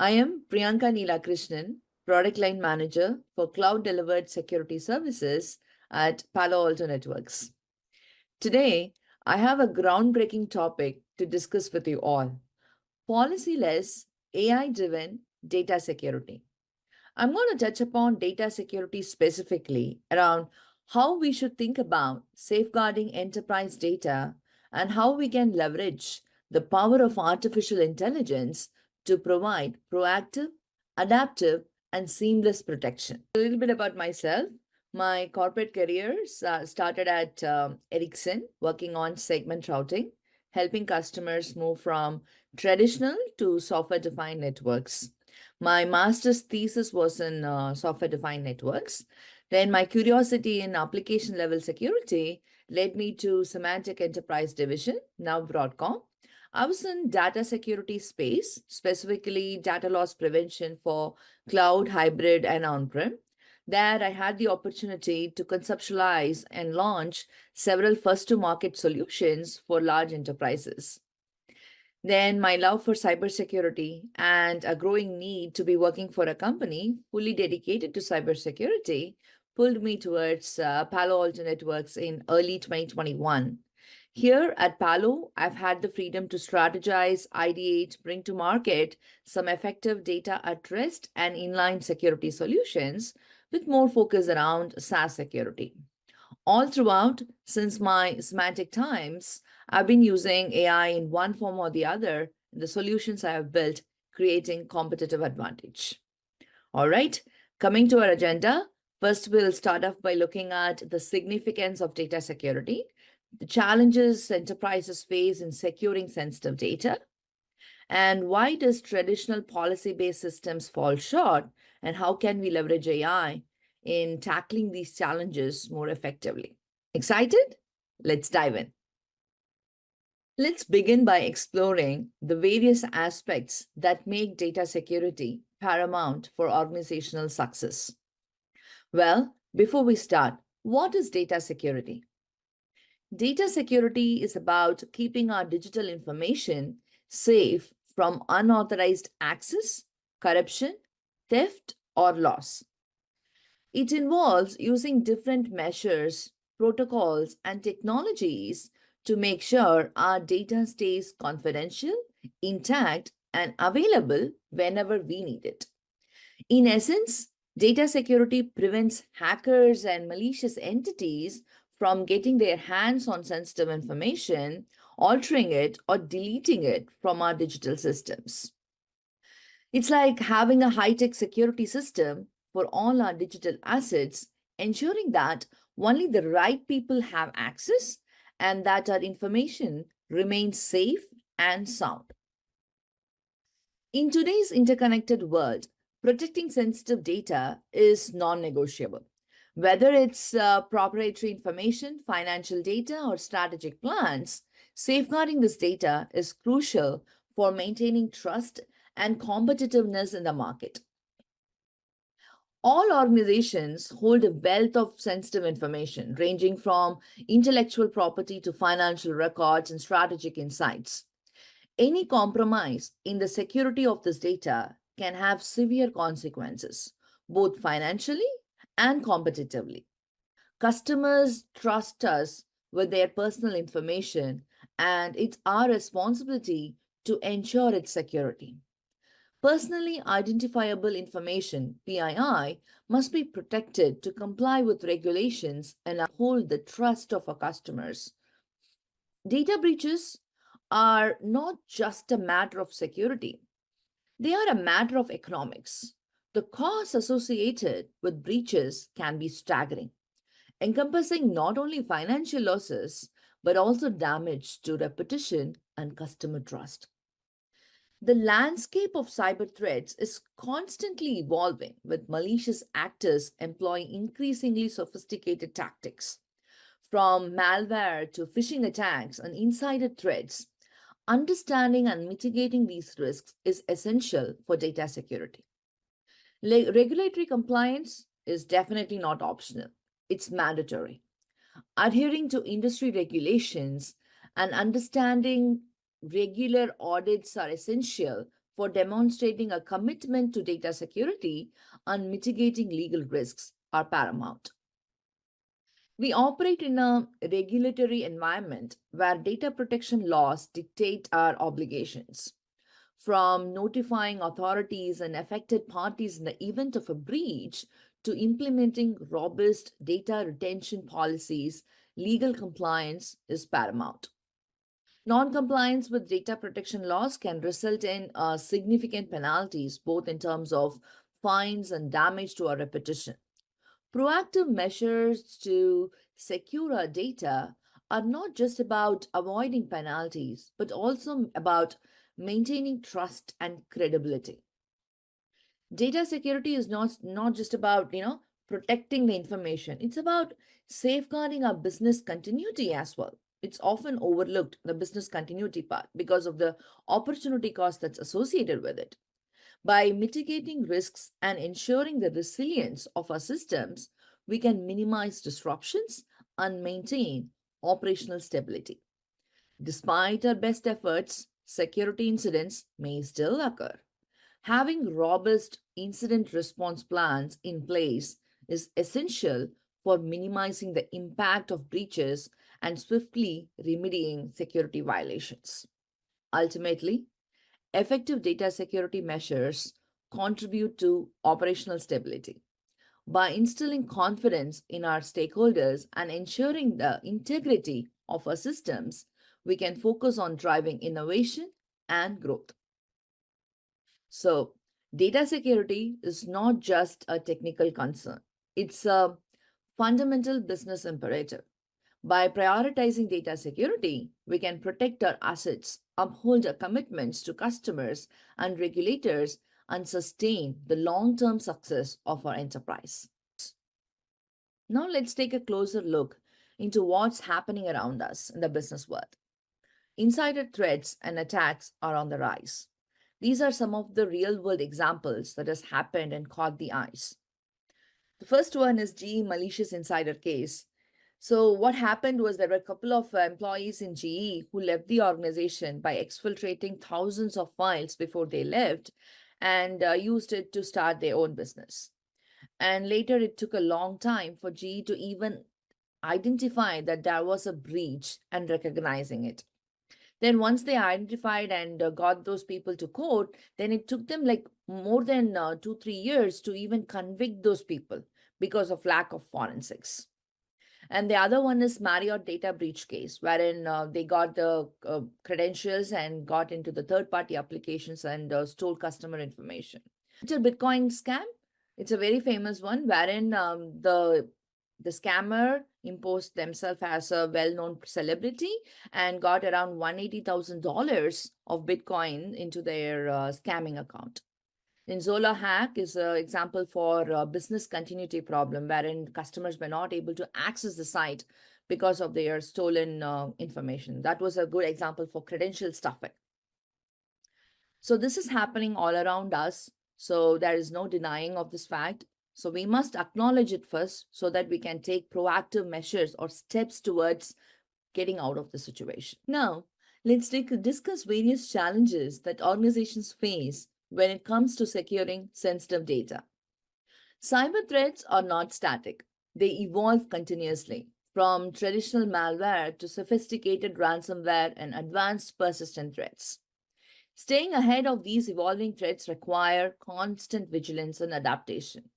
I am Priyanka Neelakrishnan, Product Line Manager for Cloud Delivered Security Services at Palo Alto Networks. Today, I have a groundbreaking topic to discuss with you all: PolicyLess AI-driven data security. I'm going to touch upon data security specifically around how we should think about safeguarding enterprise data and how we can leverage the power of artificial intelligence to provide proactive, adaptive, and seamless protection. A little bit about myself. My corporate career started at Ericsson, working on segment routing, helping customers move from traditional to software defined networks. My master's thesis was in software-defined networks. Then my curiosity in application level security led me to Semantic Enterprise Division, now Broadcom. I was in data security space, specifically data loss prevention for cloud, hybrid, and on-prem. There, I had the opportunity to conceptualize and launch several first-to-market solutions for large enterprises. Then my love for cybersecurity and a growing need to be working for a company fully dedicated to cybersecurity pulled me towards Palo Alto Networks in early 2021. Here at Palo, I've had the freedom to strategize, ideate, bring to market some effective data at rest and inline security solutions with more focus around SaaS security. All throughout, since my semantic times, I've been using AI in one form or the other in the solutions I have built, creating competitive advantage. All right, coming to our agenda, first we'll start off by looking at the significance of data security, the challenges enterprises face in securing sensitive data, and why does traditional policy-based systems fall short, and how can we leverage AI in tackling these challenges more effectively. Excited? Let's dive in. Let's begin by exploring the various aspects that make data security paramount for organizational success. Well, before we start, what is data security? Data security is about keeping our digital information safe from unauthorized access, corruption, theft, or loss. It involves using different measures, protocols, and technologies to make sure our data stays confidential, intact, and available whenever we need it. In essence, data security prevents hackers and malicious entities from getting their hands on sensitive information, altering it, or deleting it from our digital systems. It's like having a high-tech security system for all our digital assets, ensuring that only the right people have access and that our information remains safe and sound. In today's interconnected world, protecting sensitive data is non-negotiable. Whether it's proprietary information, financial data, or strategic plans, safeguarding this data is crucial for maintaining trust and competitiveness in the market. All organizations hold a wealth of sensitive information, ranging from intellectual property to financial records and strategic insights. Any compromise in the security of this data can have severe consequences, both financially and competitively. Customers trust us with their personal information, and it's our responsibility to ensure its security. Personally identifiable information, PII, must be protected to comply with regulations and uphold the trust of our customers. Data breaches are not just a matter of security, they are a matter of economics. The costs associated with breaches can be staggering, encompassing not only financial losses, but also damage to reputation and customer trust. The landscape of cyber threats is constantly evolving, with malicious actors employing increasingly sophisticated tactics. From malware to phishing attacks and insider threats, understanding and mitigating these risks is essential for data security. Regulatory compliance is definitely not optional, it's mandatory. Adhering to industry regulations and understanding regular audits are essential for demonstrating a commitment to data security and mitigating legal risks are paramount. We operate in a regulatory environment where data protection laws dictate our obligations. From notifying authorities and affected parties in the event of a breach to implementing robust data retention policies, legal compliance is paramount. Non-compliance with data protection laws can result in significant penalties, both in terms of fines and damage to our reputation. Proactive measures to secure our data are not just about avoiding penalties, but also about maintaining trust and credibility. Data security is not just about, protecting the information. It's about safeguarding our business continuity as well. It's often overlooked, the business continuity part, because of the opportunity cost that's associated with it. By mitigating risks and ensuring the resilience of our systems, we can minimize disruptions and maintain operational stability. Despite our best efforts, security incidents may still occur. Having robust incident response plans in place is essential for minimizing the impact of breaches and swiftly remedying security violations. Ultimately, effective data security measures contribute to operational stability. By instilling confidence in our stakeholders and ensuring the integrity of our systems, we can focus on driving innovation and growth. So, data security is not just a technical concern, it's a fundamental business imperative. By prioritizing data security, we can protect our assets, uphold our commitments to customers and regulators, and sustain the long term success of our enterprise. Now, let's take a closer look into what's happening around us in the business world. Insider threats and attacks are on the rise. These are some of the real world examples that has happened and caught the eyes. The first one is GE malicious insider case. So what happened was there were a couple of employees in GE who left the organization by exfiltrating thousands of files before they left and used it to start their own business. And later it took a long time for GE to even identify that there was a breach and recognizing it. Then once they identified and got those people to court, then it took them like more than 2-3 years to even convict those people because of lack of forensics. And the other one is Marriott data breach case, wherein they got the credentials and got into the third-party applications and stole customer information. It's a Bitcoin scam. It's a very famous one, wherein the scammer imposed themselves as a well-known celebrity and got around $180,000 of Bitcoin into their scamming account. Then Zola hack is an example for a business continuity problem wherein customers were not able to access the site because of their stolen information. That was a good example for credential stuffing. So this is happening all around us. So there is no denying of this fact. So we must acknowledge it first so that we can take proactive measures or steps towards getting out of the situation. Now, let's discuss various challenges that organizations face when it comes to securing sensitive data. Cyber threats are not static. They evolve continuously, from traditional malware to sophisticated ransomware and advanced persistent threats. Staying ahead of these evolving threats require constant vigilance and adaptation.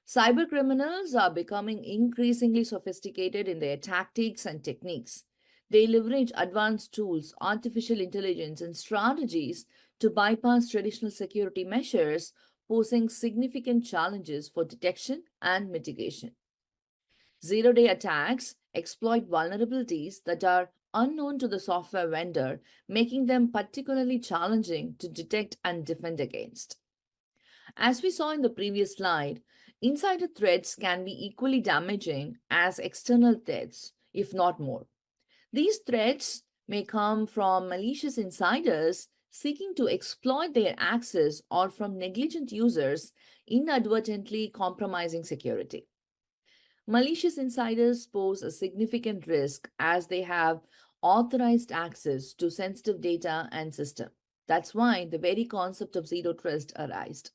Cybercriminals are becoming increasingly sophisticated in their tactics and techniques. They leverage advanced tools, artificial intelligence, and strategies to bypass traditional security measures, posing significant challenges for detection and mitigation. Zero-day attacks exploit vulnerabilities that are unknown to the software vendor, making them particularly challenging to detect and defend against. As we saw in the previous slide, insider threats can be equally damaging as external threats, if not more. These threats may come from malicious insiders seeking to exploit their access or from negligent users inadvertently compromising security. Malicious insiders pose a significant risk as they have authorized access to sensitive data and systems. That's why the very concept of zero trust arised.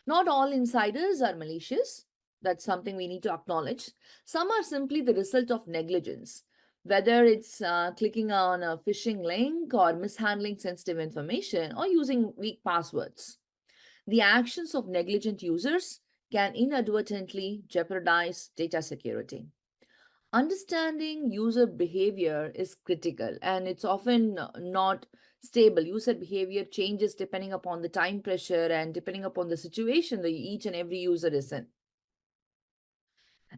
Not all insiders are malicious. That's something we need to acknowledge. Some are simply the result of negligence, whether it's clicking on a phishing link or mishandling sensitive information or using weak passwords. The actions of negligent users can inadvertently jeopardize data security. Understanding user behavior is critical and it's often not stable. User behavior changes depending upon the time pressure and depending upon the situation that each and every user is in.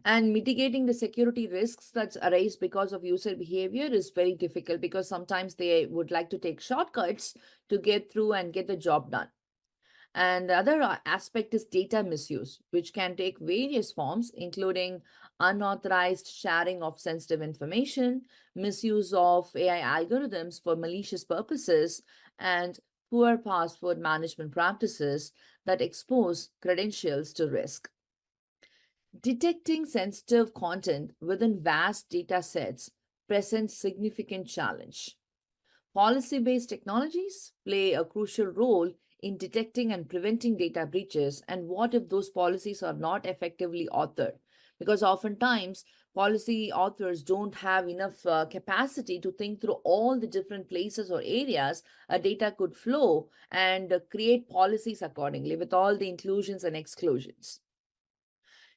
And mitigating the security risks that arise because of user behavior is very difficult because sometimes they would like to take shortcuts to get through and get the job done. And the other aspect is data misuse, which can take various forms, including unauthorized sharing of sensitive information, misuse of AI algorithms for malicious purposes, and poor password management practices that expose credentials to risk. Detecting sensitive content within vast data sets presents significant challenge. Policy-based technologies play a crucial role in detecting and preventing data breaches. And what if those policies are not effectively authored? Because oftentimes, policy authors don't have enough capacity to think through all the different places or areas a data could flow and create policies accordingly with all the inclusions and exclusions.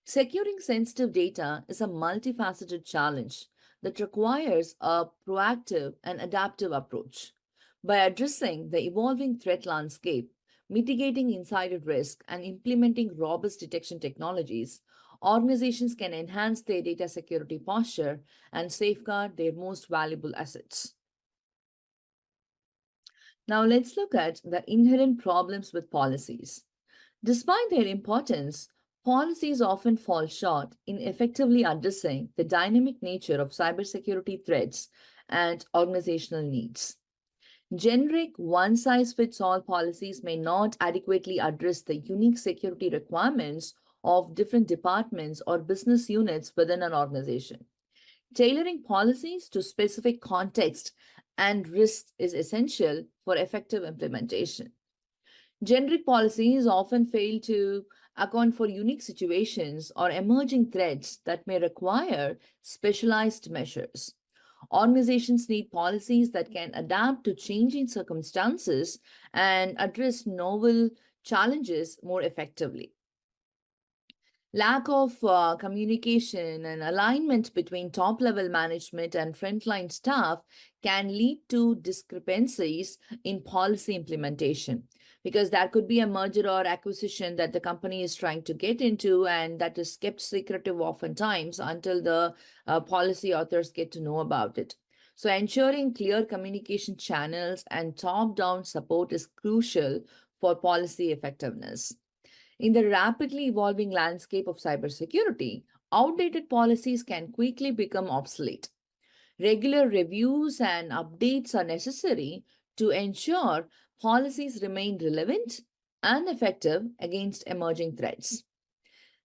Securing sensitive data is a multifaceted challenge that requires a proactive and adaptive approach. By addressing the evolving threat landscape, mitigating insider risk, and implementing robust detection technologies, organizations can enhance their data security posture and safeguard their most valuable assets. Now, let's look at the inherent problems with policies. Despite their importance, policies often fall short in effectively addressing the dynamic nature of cybersecurity threats and organizational needs. Generic one size fits all policies may not adequately address the unique security requirements of different departments or business units within an organization. Tailoring policies to specific context and risks is essential for effective implementation. Generic policies often fail to account for unique situations or emerging threats that may require specialized measures. Organizations need policies that can adapt to changing circumstances and address novel challenges more effectively. Lack of communication and alignment between top level management and frontline staff can lead to discrepancies in policy implementation because that could be a merger or acquisition that the company is trying to get into and that is kept secretive oftentimes until the policy authors get to know about it. So ensuring clear communication channels and top down support is crucial for policy effectiveness. In the rapidly evolving landscape of cybersecurity, outdated policies can quickly become obsolete. Regular reviews and updates are necessary to ensure policies remain relevant and effective against emerging threats.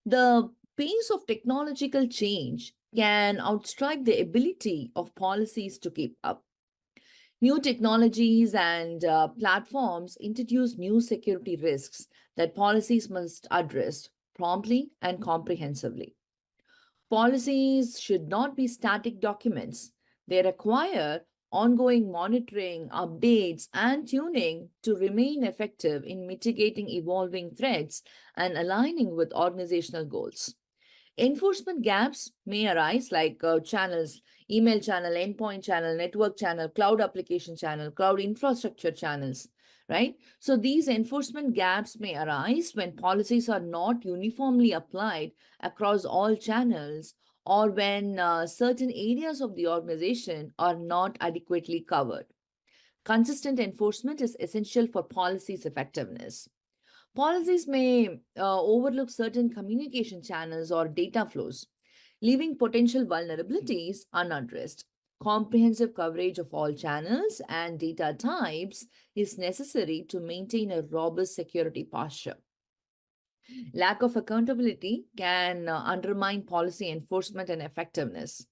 The pace of technological change can outstrip the ability of policies to keep up. New technologies and platforms introduce new security risks that policies must address promptly and comprehensively. Policies should not be static documents. They require ongoing monitoring, updates, and tuning to remain effective in mitigating evolving threats and aligning with organizational goals. Enforcement gaps may arise like channels, email channel, endpoint channel, network channel, cloud application channel, cloud infrastructure channels, right? So these enforcement gaps may arise when policies are not uniformly applied across all channels or when certain areas of the organization are not adequately covered. Consistent enforcement is essential for policy's effectiveness. Policies may overlook certain communication channels or data flows, leaving potential vulnerabilities unaddressed. Comprehensive coverage of all channels and data types is necessary to maintain a robust security posture. Lack of accountability can undermine policy enforcement and effectiveness.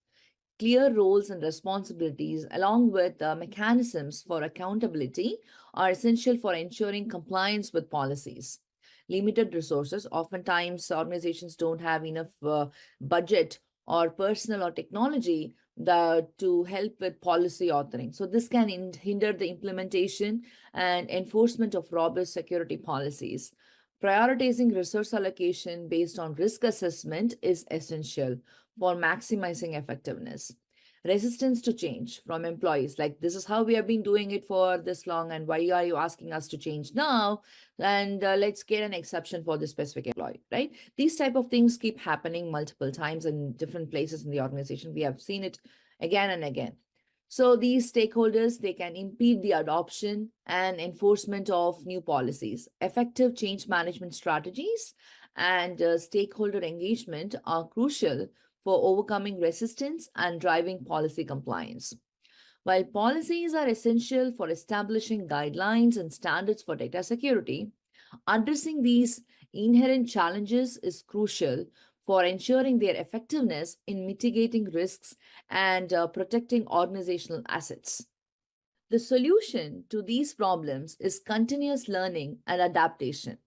Clear roles and responsibilities, along with mechanisms for accountability, are essential for ensuring compliance with policies. Limited resources, oftentimes, organizations don't have enough budget or personnel or technology to help with policy authoring. So, this can hinder the implementation and enforcement of robust security policies. Prioritizing resource allocation based on risk assessment is essential for maximizing effectiveness. Resistance to change from employees, like this is how we have been doing it for this long, and why are you asking us to change now? And let's get an exception for this specific employee, right? These type of things keep happening multiple times in different places in the organization. We have seen it again and again. So these stakeholders, they can impede the adoption and enforcement of new policies. Effective change management strategies and stakeholder engagement are crucial for overcoming resistance and driving policy compliance. While policies are essential for establishing guidelines and standards for data security, addressing these inherent challenges is crucial for ensuring their effectiveness in mitigating risks and protecting organizational assets. The solution to these problems is continuous learning and adaptation.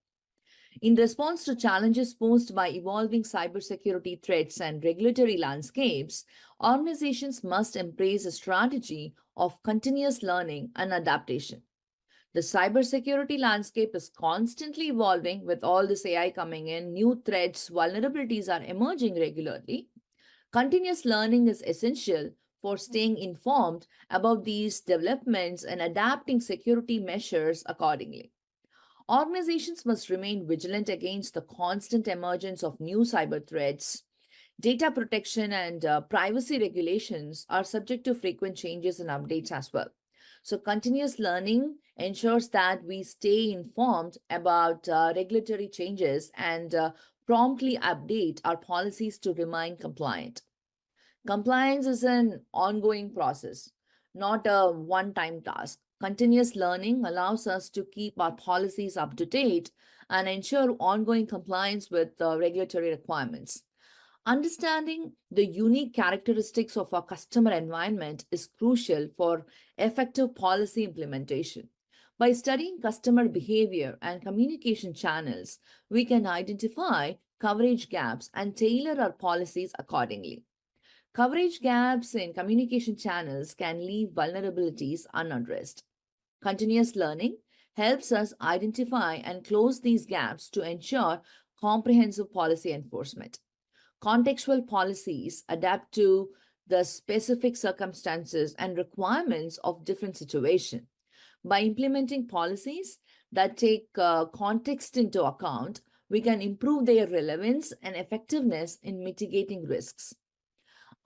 In response to challenges posed by evolving cybersecurity threats and regulatory landscapes, organizations must embrace a strategy of continuous learning and adaptation. The cybersecurity landscape is constantly evolving with all this AI coming in, new threats, vulnerabilities are emerging regularly. Continuous learning is essential for staying informed about these developments and adapting security measures accordingly. Organizations must remain vigilant against the constant emergence of new cyber threats. Data protection and privacy regulations are subject to frequent changes and updates as well. So, continuous learning ensures that we stay informed about regulatory changes and promptly update our policies to remain compliant. Compliance is an ongoing process, not a one time task. Continuous learning allows us to keep our policies up to date and ensure ongoing compliance with regulatory requirements. Understanding the unique characteristics of our customer environment is crucial for effective policy implementation. By studying customer behavior and communication channels, we can identify coverage gaps and tailor our policies accordingly. Coverage gaps in communication channels can leave vulnerabilities unaddressed. Continuous learning helps us identify and close these gaps to ensure comprehensive policy enforcement. Contextual policies adapt to the specific circumstances and requirements of different situations. By implementing policies that take context into account, we can improve their relevance and effectiveness in mitigating risks.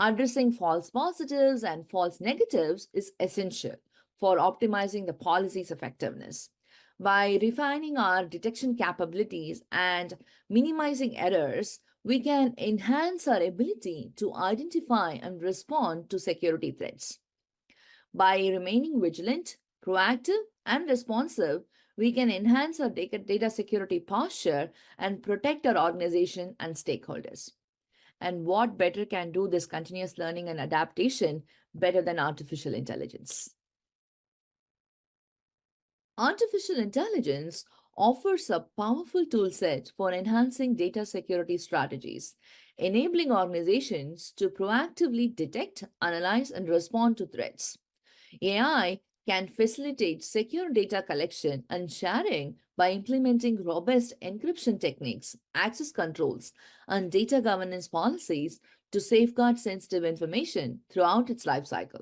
Addressing false positives and false negatives is essential for optimizing the policy's effectiveness. By refining our detection capabilities and minimizing errors, we can enhance our ability to identify and respond to security threats. By remaining vigilant, proactive, and responsive, we can enhance our data security posture and protect our organization and stakeholders. And what better can do this continuous learning and adaptation better than artificial intelligence? Artificial intelligence offers a powerful toolset for enhancing data security strategies, enabling organizations to proactively detect, analyze, and respond to threats. AI can facilitate secure data collection and sharing by implementing robust encryption techniques, access controls, and data governance policies to safeguard sensitive information throughout its lifecycle.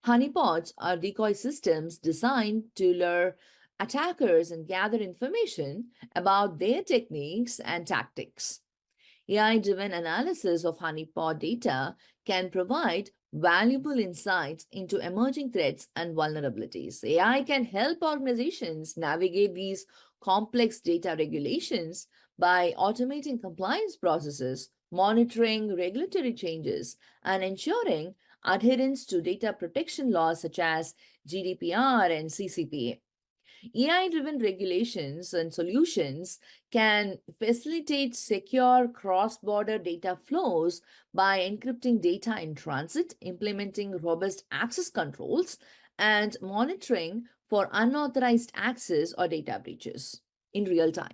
Honeypots are decoy systems designed to lure attackers and gather information about their techniques and tactics. AI driven analysis of honeypot data can provide valuable insights into emerging threats and vulnerabilities. AI can help organizations navigate these complex data regulations by automating compliance processes, monitoring regulatory changes, and ensuring adherence to data protection laws such as GDPR and CCPA. AI-driven regulations and solutions can facilitate secure cross-border data flows by encrypting data in transit, implementing robust access controls, and monitoring for unauthorized access or data breaches in real time.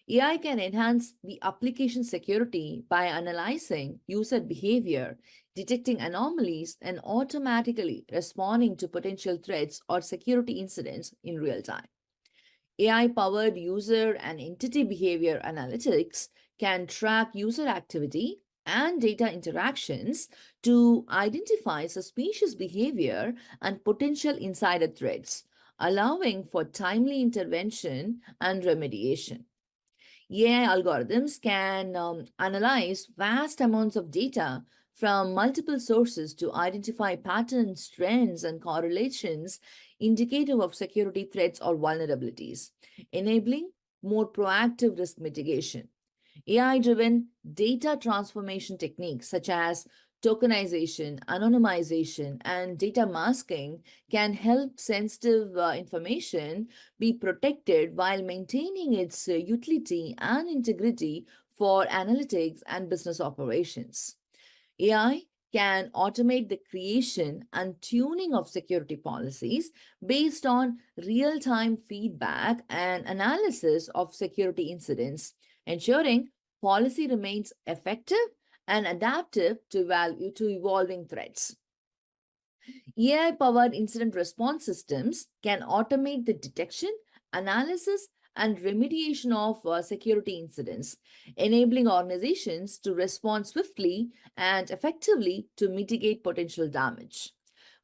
AI can enhance the application security by analyzing user behavior, detecting anomalies, and automatically responding to potential threats or security incidents in real time. AI powered user and entity behavior analytics can track user activity and data interactions to identify suspicious behavior and potential insider threats, allowing for timely intervention and remediation. AI algorithms can analyze vast amounts of data from multiple sources to identify patterns, trends, and correlations indicative of security threats or vulnerabilities, enabling more proactive risk mitigation. AI-driven data transformation techniques such as tokenization, anonymization, and data masking can help sensitive information be protected while maintaining its utility and integrity for analytics and business operations. AI can automate the creation and tuning of security policies based on real time feedback and analysis of security incidents, ensuring policy remains effective and adaptive to evolving threats. AI powered incident response systems can automate the detection, analysis, and remediation of security incidents, enabling organizations to respond swiftly and effectively to mitigate potential damage.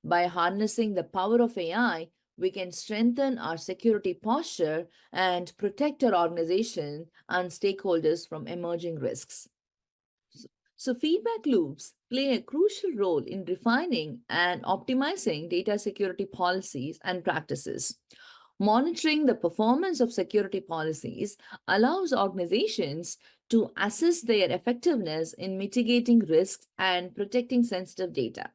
By harnessing the power of AI, we can strengthen our security posture and protect our organization and stakeholders from emerging risks. So, feedback loops play a crucial role in refining and optimizing data security policies and practices. Monitoring the performance of security policies allows organizations to assess their effectiveness in mitigating risks and protecting sensitive data.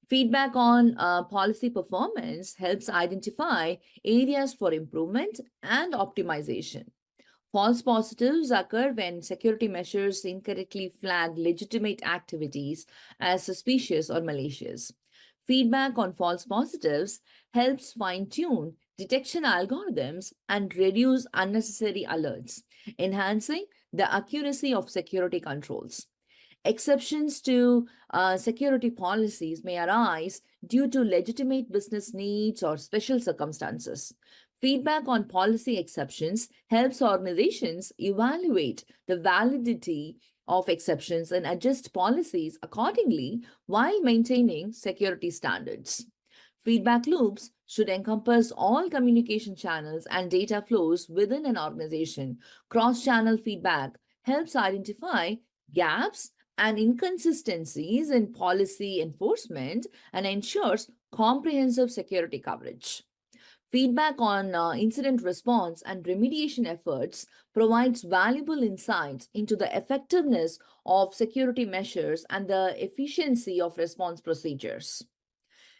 Feedback on policy performance helps identify areas for improvement and optimization. False positives occur when security measures incorrectly flag legitimate activities as suspicious or malicious. Feedback on false positives helps fine tune detection algorithms and reduce unnecessary alerts, enhancing the accuracy of security controls. Exceptions to security policies may arise due to legitimate business needs or special circumstances. Feedback on policy exceptions helps organizations evaluate the validity of exceptions and adjust policies accordingly while maintaining security standards. Feedback loops should encompass all communication channels and data flows within an organization. Cross channel feedback helps identify gaps and inconsistencies in policy enforcement and ensures comprehensive security coverage. Feedback on incident response and remediation efforts provides valuable insights into the effectiveness of security measures and the efficiency of response procedures.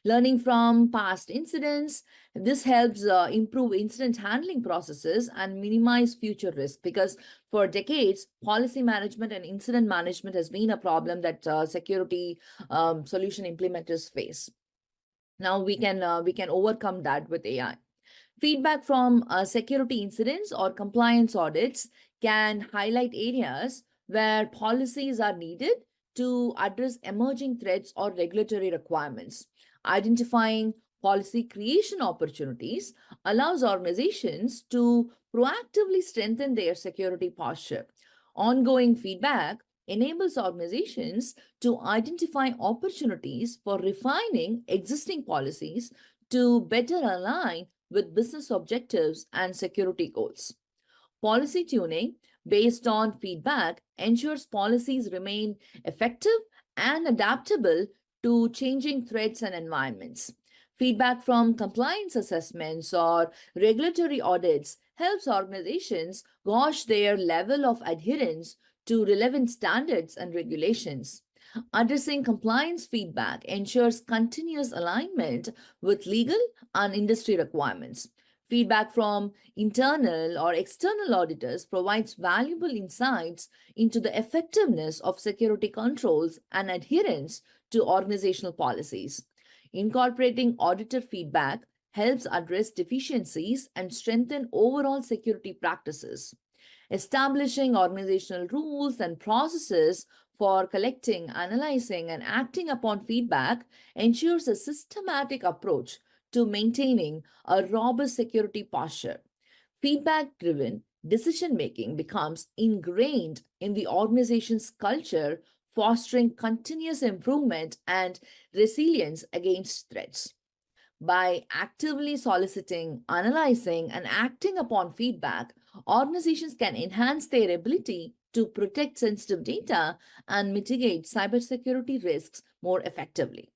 Learning from past incidents, this helps improve incident handling processes and minimize future risk because for decades, policy management and incident management has been a problem that security solution implementers face. Now we can overcome that with AI. Feedback from security incidents or compliance audits can highlight areas where policies are needed to address emerging threats or regulatory requirements. Identifying policy creation opportunities allows organizations to proactively strengthen their security posture. Ongoing feedback enables organizations to identify opportunities for refining existing policies to better align with business objectives and security goals. Policy tuning based on feedback ensures policies remain effective and adaptable to changing threats and environments. Feedback from compliance assessments or regulatory audits helps organizations gauge their level of adherence to relevant standards and regulations. Addressing compliance feedback ensures continuous alignment with legal and industry requirements. Feedback from internal or external auditors provides valuable insights into the effectiveness of security controls and adherence to organizational policies. Incorporating auditor feedback helps address deficiencies and strengthen overall security practices. Establishing organizational rules and processes for collecting, analyzing, and acting upon feedback ensures a systematic approach to maintaining a robust security posture. Feedback driven decision making becomes ingrained in the organization's culture, fostering continuous improvement and resilience against threats. By actively soliciting, analyzing, and acting upon feedback, organizations can enhance their ability to protect sensitive data and mitigate cybersecurity risks more effectively.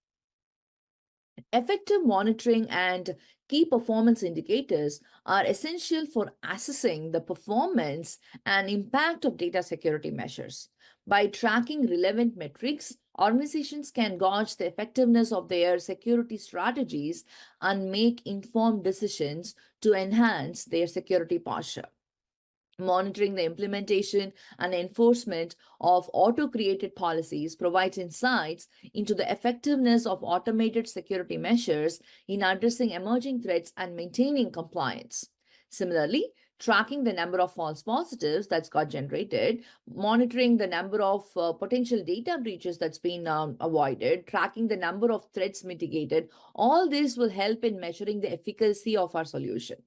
Effective monitoring and key performance indicators are essential for assessing the performance and impact of data security measures. By tracking relevant metrics, organizations can gauge the effectiveness of their security strategies and make informed decisions to enhance their security posture. Monitoring the implementation and enforcement of auto-created policies provides insights into the effectiveness of automated security measures in addressing emerging threats and maintaining compliance. Similarly, tracking the number of false positives that's got generated, monitoring the number of potential data breaches that's been avoided, tracking the number of threats mitigated, all this will help in measuring the efficacy of our solution.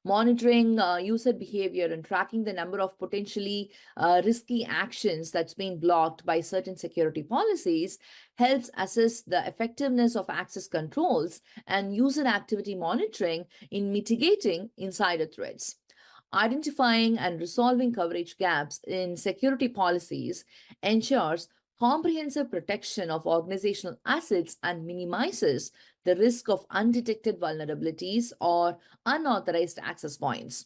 Monitoring user behavior and tracking the number of potentially risky actions that's been blocked by certain security policies helps assess the effectiveness of access controls and user activity monitoring in mitigating insider threats. Identifying and resolving coverage gaps in security policies ensures comprehensive protection of organizational assets and minimizes the risk of undetected vulnerabilities or unauthorized access points.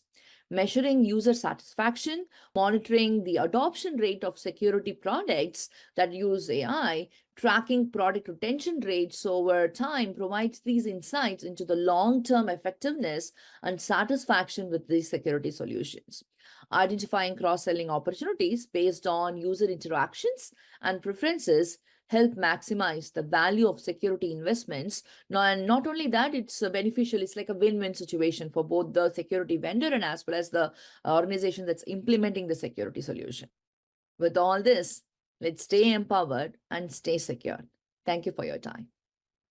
Measuring user satisfaction, monitoring the adoption rate of security products that use AI, tracking product retention rates over time provides these insights into the long-term effectiveness and satisfaction with these security solutions. Identifying cross-selling opportunities based on user interactions and preferences help maximize the value of security investments. And not only that, it's beneficial. It's like a win-win situation for both the security vendor and as well as the organization that's implementing the security solution. With all this, let's stay empowered and stay secure. Thank you for your time.